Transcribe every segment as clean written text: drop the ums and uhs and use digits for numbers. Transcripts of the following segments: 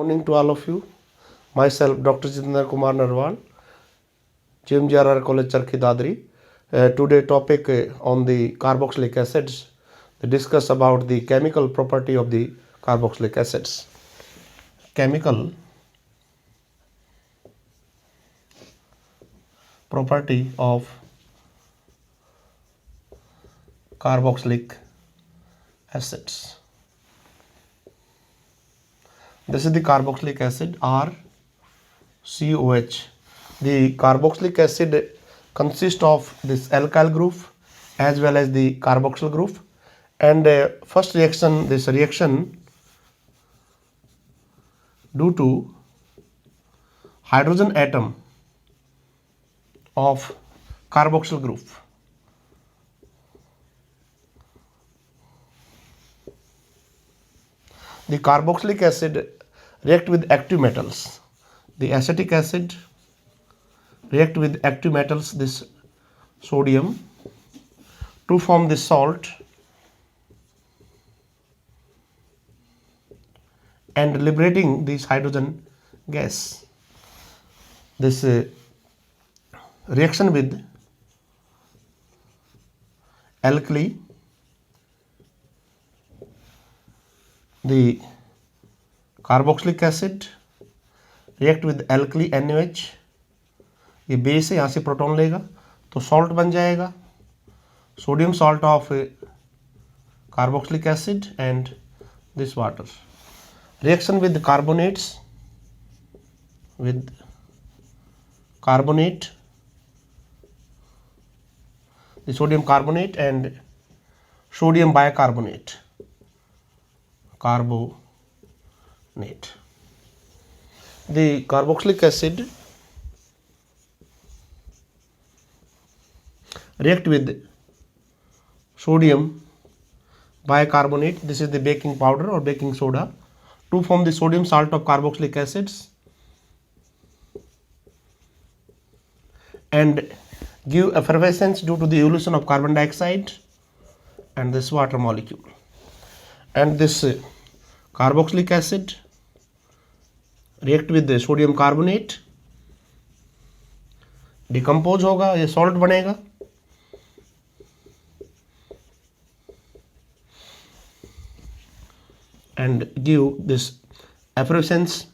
Morning to all of you. Myself, Dr. Jitendra Kumar Narwal, GMGRR College Charkhi Dadri. Today topic on the carboxylic acids. We discuss about the chemical property of the carboxylic acids. Chemical property of carboxylic acids. This is the carboxylic acid RCOH. The carboxylic acid consists of this alkyl group as well as the carboxyl group. And first reaction, this reaction due to hydrogen atom of carboxyl group. The carboxylic acid react with active metals. The acetic acid react with active metals, this sodium, to form this salt and liberating this hydrogen gas. This reaction with alkali, the carboxylic acid react with alkali NaOH. ये base है, यहाँ से proton लेगा तो salt बन जाएगा, sodium salt of carboxylic acid and this water. Reaction with carbonates, with carbonate, the sodium carbonate and sodium bicarbonate, carbonate. The carboxylic acid react with sodium bicarbonate, this is the baking powder or baking soda, to form the sodium salt of carboxylic acids and give effervescence due to the evolution of carbon dioxide and this water molecule. And this carboxylic acid react with the sodium carbonate, decompose होगा, ये salt बनेगा, and give this effervescence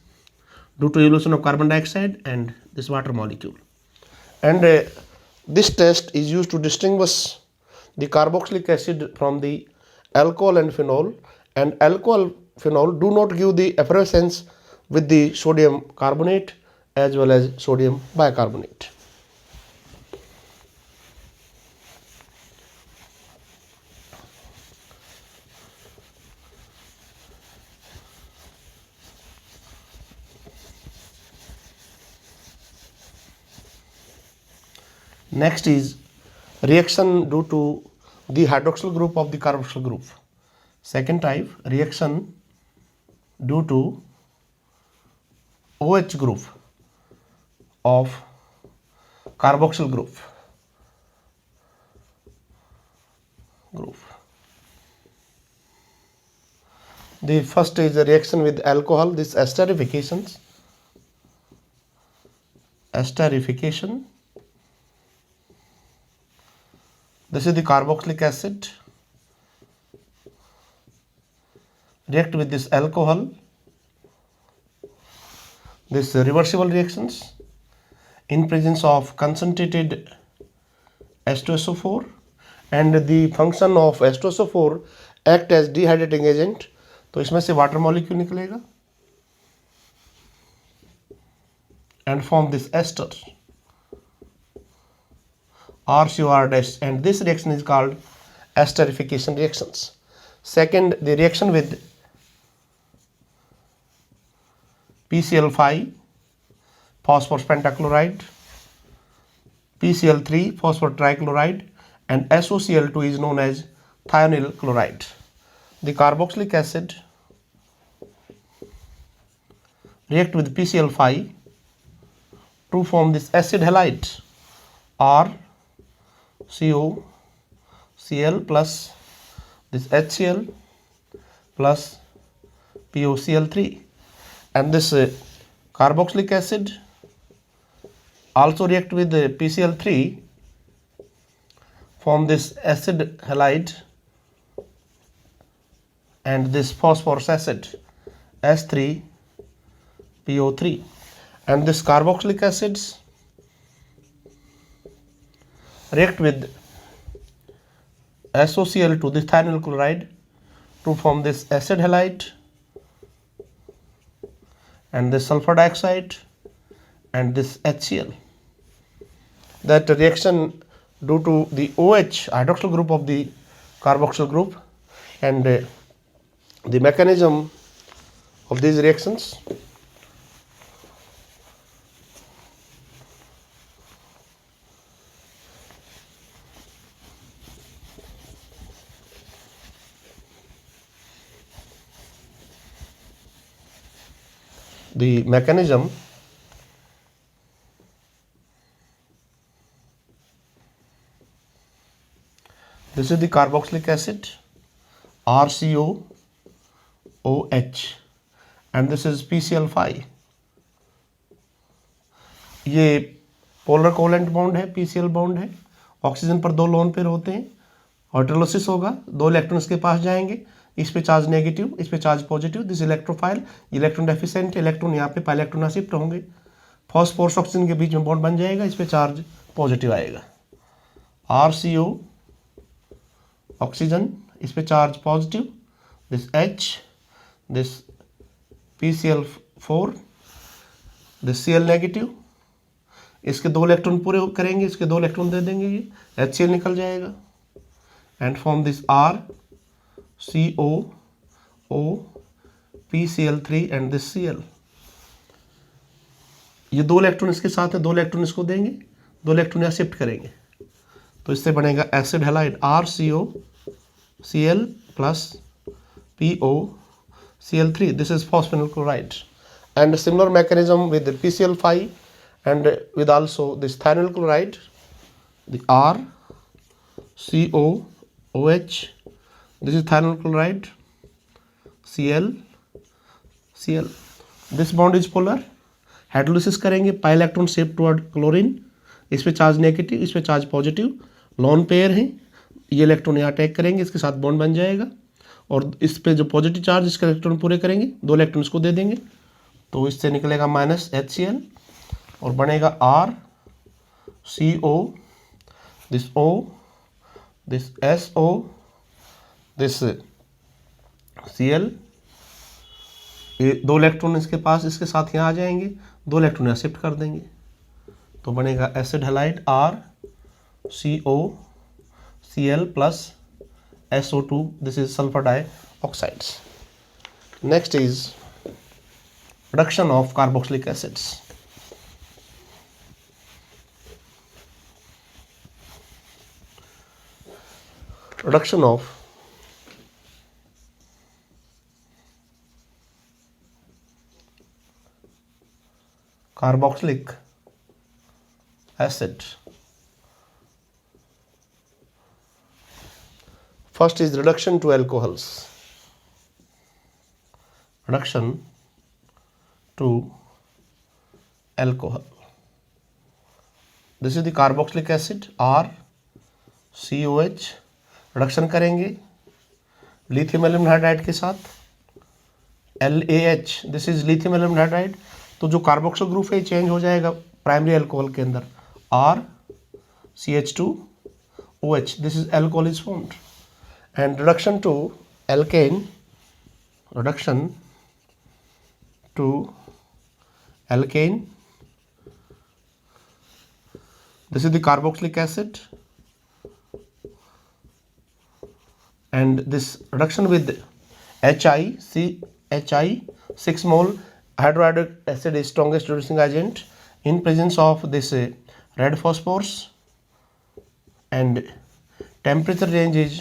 due to evolution of carbon dioxide and this water molecule. And this test is used to distinguish the carboxylic acid from the alcohol and phenol, and alcohol phenol do not give the effervescence with the sodium carbonate as well as sodium bicarbonate. Next is reaction due to the hydroxyl group of the carboxyl group. Second type, reaction due to OH group of carboxyl group. The first is the reaction with alcohol, this esterification. This is the carboxylic acid react with this alcohol, this reversible reactions in presence of concentrated H2SO4, and the function of H2SO4 act as dehydrating agent, तो इसमें से water molecule निकलेगा and form this ester RCOR dash, and this reaction is called esterification reactions. Second, the reaction with PCl5 phosphorus pentachloride, PCl3 phosphor trichloride, and SOCl2 is known as thionyl chloride. The carboxylic acid react with PCl5 to form this acid halide RCOCl plus this HCl plus POCl3, and this carboxylic acid also react with the PCl3, form this acid halide and this phosphorus acid S3PO3, and this carboxylic acids react with SOCl2, this thionyl chloride, to form this acid halide and this sulfur dioxide and this HCl. That reaction due to the OH hydroxyl group of the carboxyl group, and the mechanism of these reactions. The mechanism this is the carboxylic acid RCOOH and this is PCl5. ये polar covalent bond है, PCl bond है, oxygen पर 2 lone pair होते हैं, hydrolysis होगा, 2 electron इसके पास जाएंगे, इस पे चार्ज नेगेटिव, इस पे charge positive, this electrophile, electron deficient, electron यहाँ पे पाई इलेक्ट्रॉन शिफ्ट होंगे, फॉस्फोरस ऑक्सीजन के बीच में बॉन्ड बन जाएगा, इस पे चार्ज पॉजिटिव आएगा, RCO ऑक्सीजन, इस पे charge positive, this H, this PCl4, this Cl negative, इसके 2 इलेक्ट्रॉन पूरे करेंगे, इसके 2 इलेक्ट्रॉन दे देंगे, ये HCl निकल जाएगा and form this RCOO PCl3 and this Cl. ये 2 इलेक्ट्रॉन इसके साथ है, 2 इलेक्ट्रॉन इसको देंगे, 2 इलेक्ट्रॉन यहाँ शिफ्ट करेंगे, तो इससे बनेगा acid halide RCOCl plus POCl3. This is phosphenyl chloride, and similar mechanism with the PCl5 and with also this thionyl chloride, the RCOOH. This is thionyl chloride, Cl. This bond is polar. Hydrolysis करेंगे, pi electron shift toward chlorine, इस पे charge negative, इस पे charge positive, lone pair हैं, ये electron यहाँ attack करेंगे, इसके साथ बॉन्ड बन जाएगा और इस पे जो पॉजिटिव चार्ज इसके इलेक्ट्रॉन पूरे करेंगे, 2 इलेक्ट्रॉन इसको दे देंगे, तो इससे निकलेगा माइनस HCl और बनेगा RCO, this O, this SO, this Cl. ये 2 इलेक्ट्रॉन इसके पास इसके साथ यहाँ आ जाएंगे, 2 इलेक्ट्रॉन यहाँ शिफ्ट कर देंगे, तो बनेगा acid halide RCOCl plus SO2. This is sulphur dioxides. Next is reduction of carboxylic acids. Reduction of carboxylic acid. First is reduction to alcohols. Reduction to alcohol. This is the carboxylic acid RCOH. Reduction करेंगे lithium aluminium hydride के साथ LAH. This is lithium aluminium hydride. तो जो carboxyl group है change हो जाएगा primary alcohol के अंदर RCH2OH. This is alcohol is formed and reduction to alkane. Reduction to alkane. This is the carboxylic acid and this reduction with HI 6 mole hydroiodic acid is strongest reducing agent in presence of this red phosphorus and temperature range is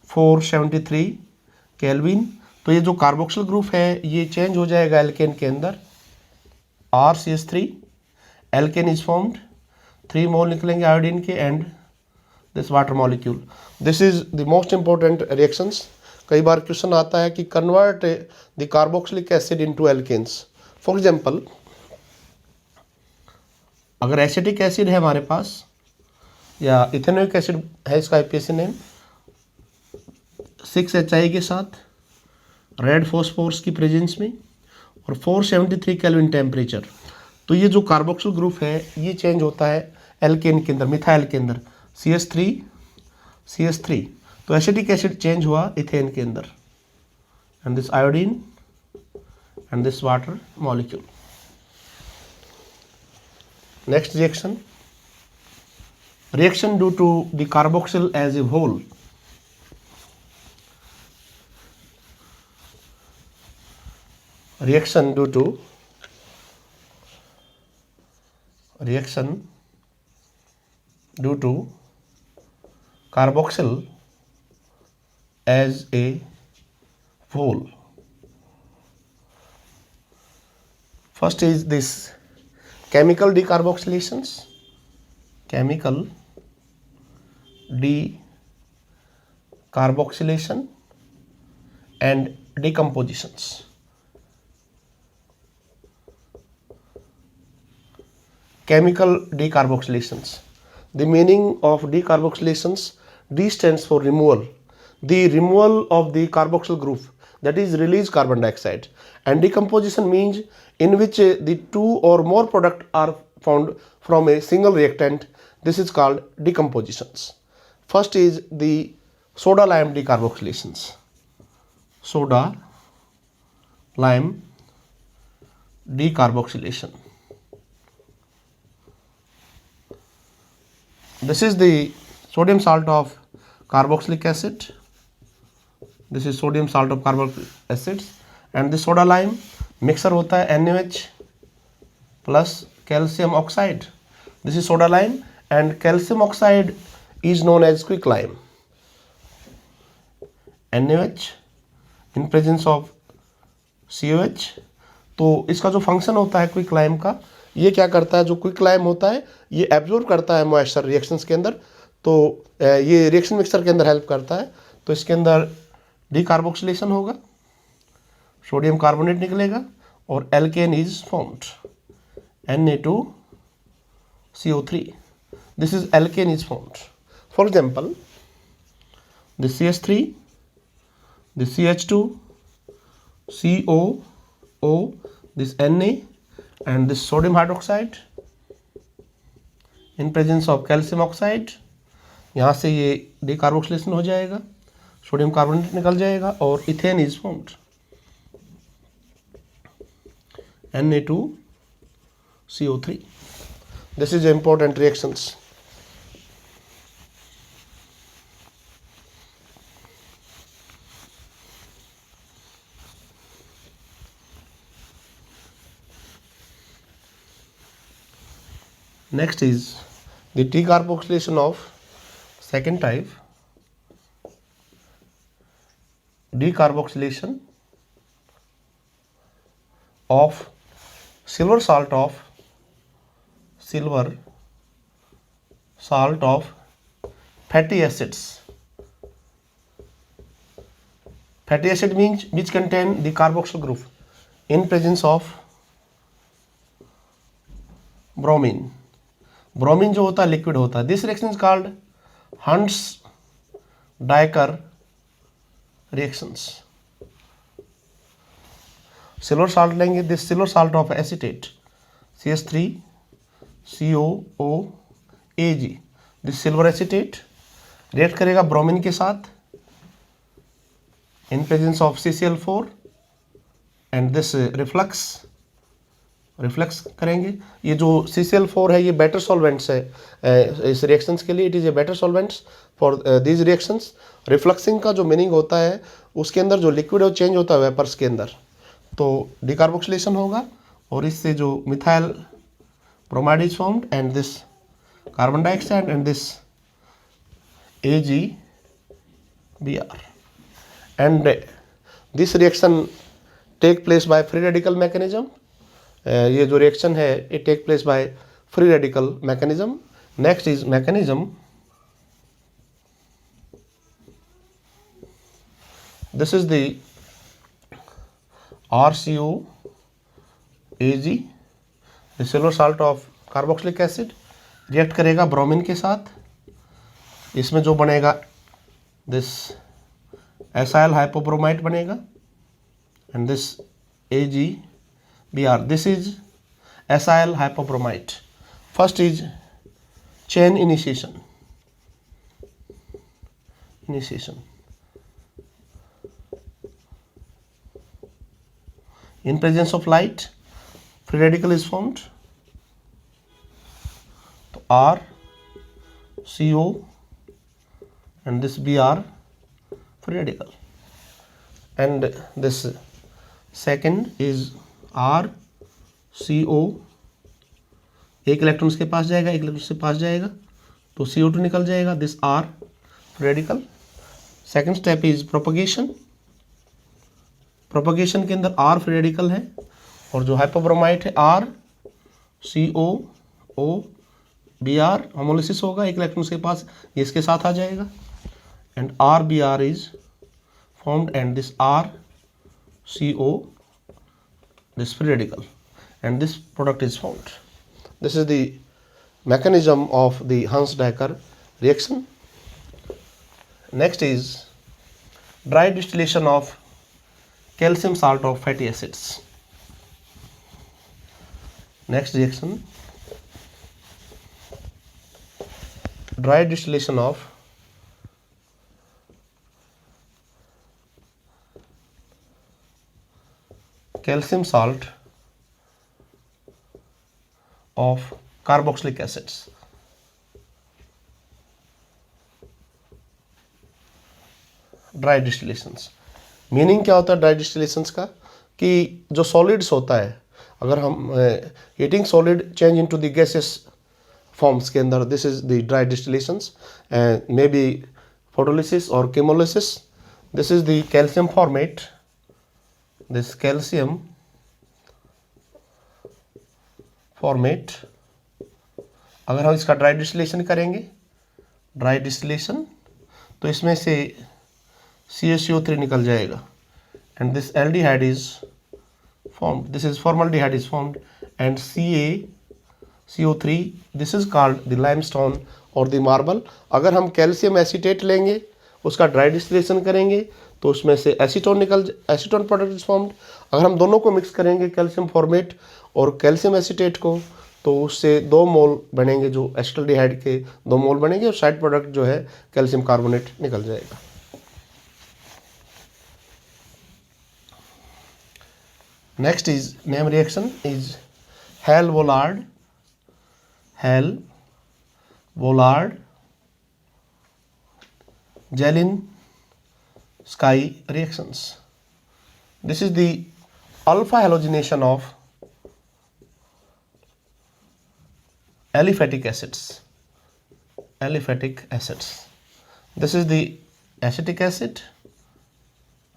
473 Kelvin. तो ये जो carboxyl group है ये change हो जाएगा alkene के अंदर RCH3. Alkene is formed, 3 मोल निकलेंगे आयोडीन के and this water molecule. This is the most important reactions कई बार क्वेश्चन आता है कि convert the carboxylic acid into alkanes. For example, अगर एसिटिक एसिड है हमारे पास या इथेनोइक एसिड है, इसका आईपीएसी नेम 6HI के साथ रेड फॉस्फोरस की प्रेजेंस में और 473 केल्विन टेम्परेचर, तो ये जो कार्बोक्सिल ग्रुप है ये चेंज होता है एल्केन के अंदर, मिथाइल के अंदर, CH3 तो एसिटिक एसिड चेंज हुआ इथेन के अंदर, and this iodine and this water molecule. Next reaction due to the carboxyl as a whole. reaction due to carboxyl as a whole. First is this chemical decarboxylations, and decompositions. Chemical decarboxylations. The meaning of decarboxylations, D stands for removal. The removal of the carboxyl group, that is release carbon dioxide, and decomposition means in which the two or more products are found from a single reactant. This is called decompositions. First is the soda lime decarboxylations. Soda lime decarboxylation. This is the sodium salt of carboxylic acid. This is sodium salt of carboxylic acids, and the soda lime mixer होता है NaOH plus calcium oxide. This is soda lime, and calcium oxide is known as quicklime. NaOH in presence of COH. तो इसका जो function होता है quicklime का, ये क्या करता है, जो क्विकलाइम होता है ये एब्जॉर्ब करता है मॉइस्चर रिएक्शंस के अंदर, तो ये रिएक्शन मिक्सर के अंदर हेल्प करता है। तो इसके अंदर डीकार्बोक्सिलेशन होगा, सोडियम कार्बोनेट निकलेगा और alkane is formed, Na2CO3. This is alkane is formed. For example, this CH3, this CH2, COO, this Na, and this sodium hydroxide in presence of calcium oxide. यहाँ से ये डिकार्बोक्सिलेशन हो जाएगा, sodium carbonate निकल जाएगा और ethane is formed, Na2CO3. This is important reactions. Next is the decarboxylation of second type, decarboxylation of silver salt of fatty acids. Fatty acid means which contain the carboxyl group in presence of bromine. Bromine जो होता है liquid होता है. This reaction is called Hunsdiecker reactions. Silver salt लेंगे, this silver salt of acetate CH3COOAg. This silver acetate react करेगा bromine के साथ in presence of CCl4 and this reflex करेंगे. ये जो CCl4 है ये बेटर सॉल्वेंट्स है इस रिएक्शंस के लिए. It is a better solvents for these reactions. Reflexing का जो मीनिंग होता है उसके अंदर जो लिक्विड है वो चेंज होता है वेपर्स के अंदर. तो डिकार्बोक्सिलेशन होगा और इससे जो methyl bromide is formed and this carbon dioxide and this AgBr. And this reaction take place by free radical mechanism. ये जो रिएक्शन है it take place by free radical mechanism. Next is mechanism This is the RCOAG, the silver salt of carboxylic acid, react करेगा bromine के साथ, इसमें जो बनेगा दिस एसाइल हाइपोब्रोमाइट बनेगा, and this AgBr, this is acyl hypobromite. First is chain initiation. In presence of light, free radical is formed. So R, CO, and this Br, free radical. And this second is R, CO, एक electron इसके पास जाएगा, एक electron इसके पास जाएगा, तो CO2 निकल जाएगा. This R, free radical. Second step is propagation. Propagation के अंदर R फ्री रेडिकल है, और जो हाइपोब्रोमाइट है R, CO, O, Br, homolysis होगा, एक इलेक्ट्रॉन के पास, ये इसके साथ आ जाएगा, and RBr is formed, and this R, CO, this free radical, and this product is formed. This is the mechanism of the Hans-Dacker reaction. Next is dry distillation of calcium salt of fatty acids. Next reaction, dry distillation of calcium salt of carboxylic acids. Dry distillations. Meaning क्या होता है dry डिस्टिलेशंस का, कि जो solids होता है, अगर हम heating solid change into the gases forms के अंदर, this is the dry distillations, may be photolysis और chemolysis. This is the calcium formate, this calcium formate. अगर हम इसका ड्राई डिस्टिलेशन करेंगे, ड्राई डिस्टिलेशन, तो इसमें से CaCO3 निकल जाएगा, and this aldehyde is formed, this is formaldehyde is formed, and CaCO3, this is called the limestone और द मार्बल. अगर हम कैल्शियम एसीटेट लेंगे, उसका ड्राई डिस्टिलेशन करेंगे, तो उसमें से एसीटोन प्रोडक्ट इज फॉर्म्ड. अगर हम दोनों को मिक्स करेंगे, कैल्शियम फॉर्मेट और कैल्शियम एसीटेट को, तो उससे 2 मोल बनेंगे, जो एसिटल्डिहाइड के 2 मोल बनेंगे, और साइड प्रोडक्ट जो है कैल्शियम कार्बोनेट निकल जाएगा. Next is name reaction is Hell-Vollard Jelinski reactions. This is the alpha halogenation of aliphatic acids. This is the acetic acid,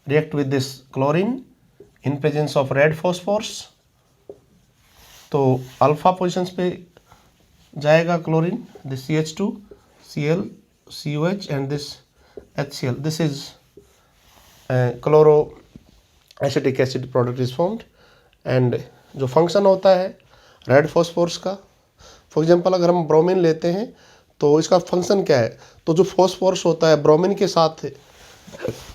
react with this chlorine in presence of red phosphorus. तो alpha positions पे जाएगा chlorine, this CH2, Cl, COH and this HCl. This is chloro acetic acid product is formed. And जो function होता है red phosphorus का, for example अगर हम bromine लेते हैं, तो इसका फंक्शन क्या है, तो जो फॉस्फोरस होता है ब्रोमीन के साथ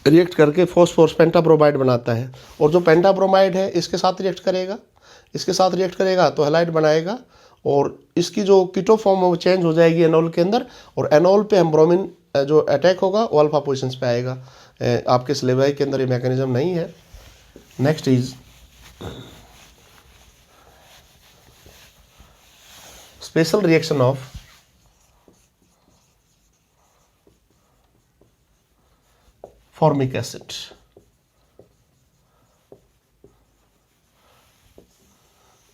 रिएक्ट करके फॉस्फोरस पेंटाब्रोमाइड बनाता है, और जो पेंटाब्रोमाइड है इसके साथ रिएक्ट करेगा, तो हैलाइड बनाएगा, और इसकी जो कीटो फॉर्म है वो चेंज हो जाएगी एनॉल के अंदर, और एनॉल पे हम ब्रोमीन जो अटैक होगा वो अल्फा पोजिशंस पे आएगा. आपके सिलेबस के अंदर ये मैकेनिज्म नहीं है. Next is special reaction of formic acid.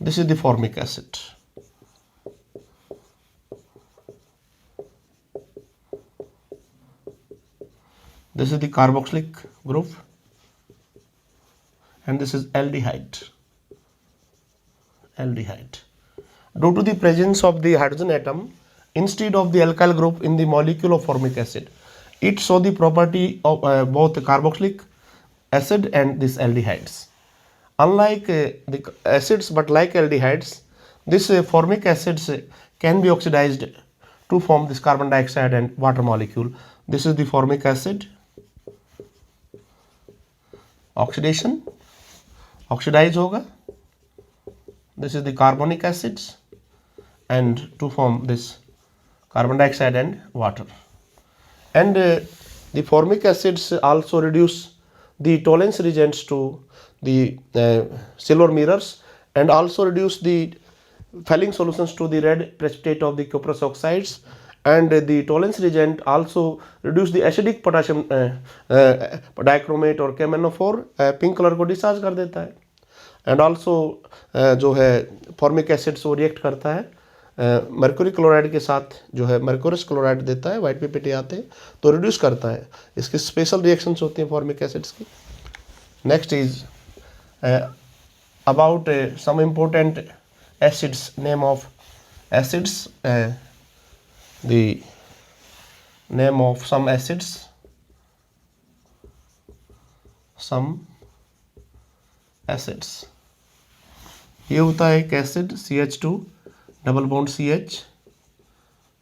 This is the formic acid. This is the carboxylic group, and this is aldehyde. Due to the presence of the hydrogen atom instead of the alkyl group in the molecule of formic acid, it shows the property of both carboxylic acid and these aldehydes. Unlike the acids, but like aldehydes, this formic acids can be oxidized to form this carbon dioxide and water molecule. This is the formic acid. Oxidation, oxidize होगा. This is the carbonic acids, and to form this carbon dioxide and water. And the formic acids also reduce the tolerance reagents to the silver mirrors, and also reduce the Fehling solutions to the red precipitate of the cuprous oxides, and the tolerance reagent also reduce the acidic potassium dichromate और KMnO4 pink colour को discharge कर देता है. And also जो है formic acid से वो react करता है मर्क्यूरी क्लोराइड के साथ, जो है मर्क्यूरस क्लोराइड देता है, वाइट पीपीटी आते हैं तो रिड्यूस करता है. इसकी स्पेशल रिएक्शंस होती हैं फॉर्मिक एसिड्स की. Next is about some important acids, name of acids, the name of some acids, ये होता है एक acid CH2 double bond CH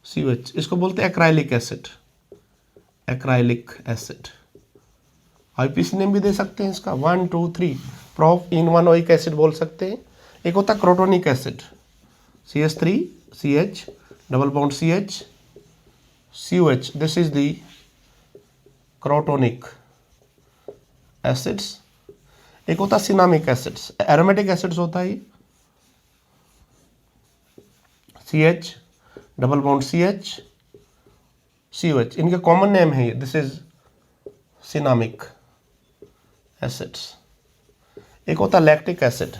COH, इसको बोलते हैं acrylic acid. Acrylic acid IPC name भी दे सकते हैं इसका 1 2 3 प्रोप इन वन एसिड बोल सकते हैं. एक होता है crotonic acid CH3 CH double bond CH COH. This is the crotonic acids. एक होता है सिनामिक एसिड्स. एरोमेटिक एसिड्स होता है CH double bond CH COH. इनके कॉमन नेम है. This is cinnamic acids. एक होता है lactic acid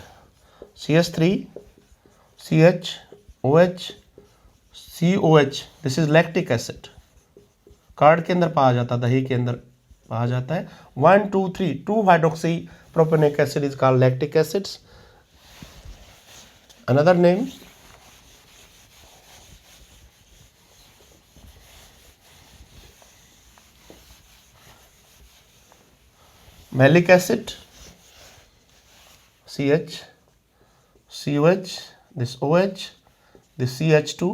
CH3 CH OH COH. This is lactic acid. Card के अंदर पाया जाता है, दही के अंदर पाया जाता है. 1 2 3 2 hydroxy propanoic acid is called lactic acids. Another name malic acid CH COH, this OH, this CH2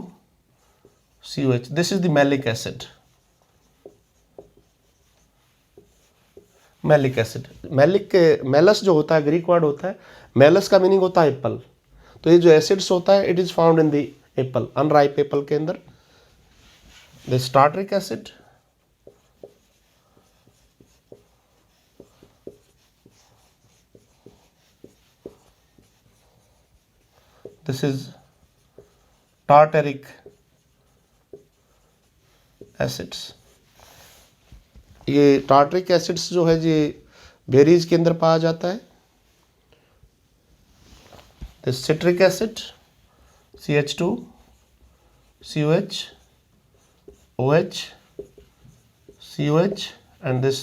COH. This is the malic acid. Malic acid. Malic malus जो होता है ग्रीक वर्ड होता है. मेलस का मीनिंग होता है Apple. तो ये जो एसिड्स होता है it is found in the apple, unripe apple के अंदर. The tartaric acid, this is tartaric acids. ये टार्टरिक एसिड्स जो है ये बेरीज के अंदर पाया जाता है. This citric acid CH2 COH OH COH and this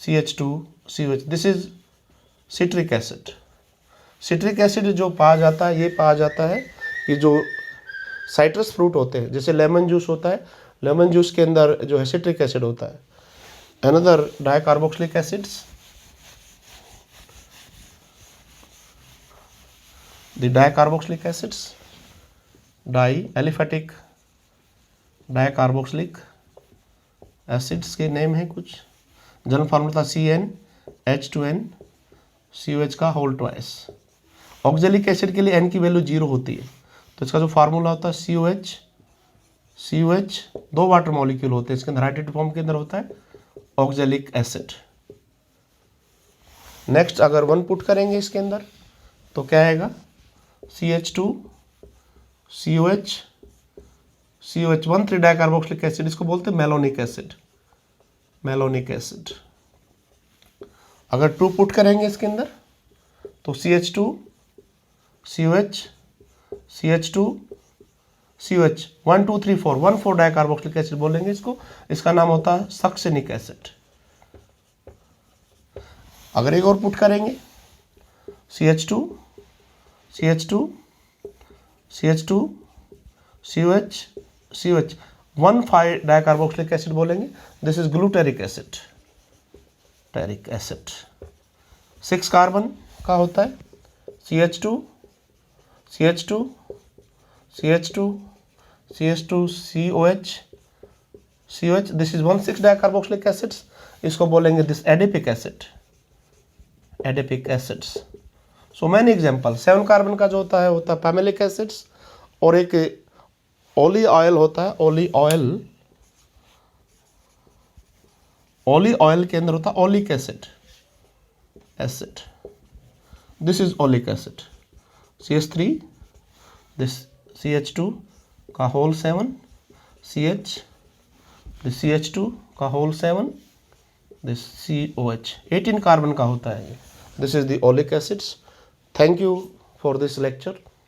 CH2 COH. This is citric acid. Citric acid जो पाया जाता है ये पाया जाता है कि जो साइट्रस फ्रूट होते हैं, जैसे लेमन जूस होता है, लेमन जूस के अंदर जो है सिट्रिक एसिड होता है. Another dicarboxylic acids, the dicarboxylic acids, di aliphatic dicarboxylic acids के नेम है कुछ. जनरल फार्मूला था CnH2n COH का होल ट्वाइस. ऑक्जेलिक एसिड के लिए n की वैल्यू 0 होती है, तो इसका जो फार्मूला होता है COH दो वाटर मॉलिक्यूल होते हैं इसके अंदर, हाइड्रेटेड फॉर्म के अंदर होता है ऑक्जेलिक एसिड. नेक्स्ट अगर 1 पुट करेंगे इसके अंदर तो क्या आएगा CH2 COH COH 1,3 dicarboxylic acid. इसको बोलते हैं मेलोनिक एसिड. Malonic acid. अगर 2 पुट करेंगे इसके अंदर तो CH2 COH CH2 COH 1 2 3 4 1,4 dicarboxylic acid बोलेंगे इसको. इसका नाम होता है सक्सेनिक एसिड. अगर एक और पुट करेंगे CH2 CH2 CH2 COH COH 1,5 dicarboxylic acid बोलेंगे. This is glutaric acid. टेरिक एसिड. 6 कार्बन का होता है CH2 CH2 CH2 CH2 COH COH, this is 1,6 dicarboxylic acids, इसको बोलेंगे this adipic acid, adipic acids. So many example, 7 carbon का जो होता है पैमेलिक एसिड्स, और एक ओली ऑयल होता है, ओली ऑयल के अंदर होता है oleic acid, this is oleic acid. CH3, this CH2 का होल 7, CH, दिस CH2 का होल 7, दिस COH, 18 कार्बन का होता है ये, this is the oleic acids. Thank you for this lecture.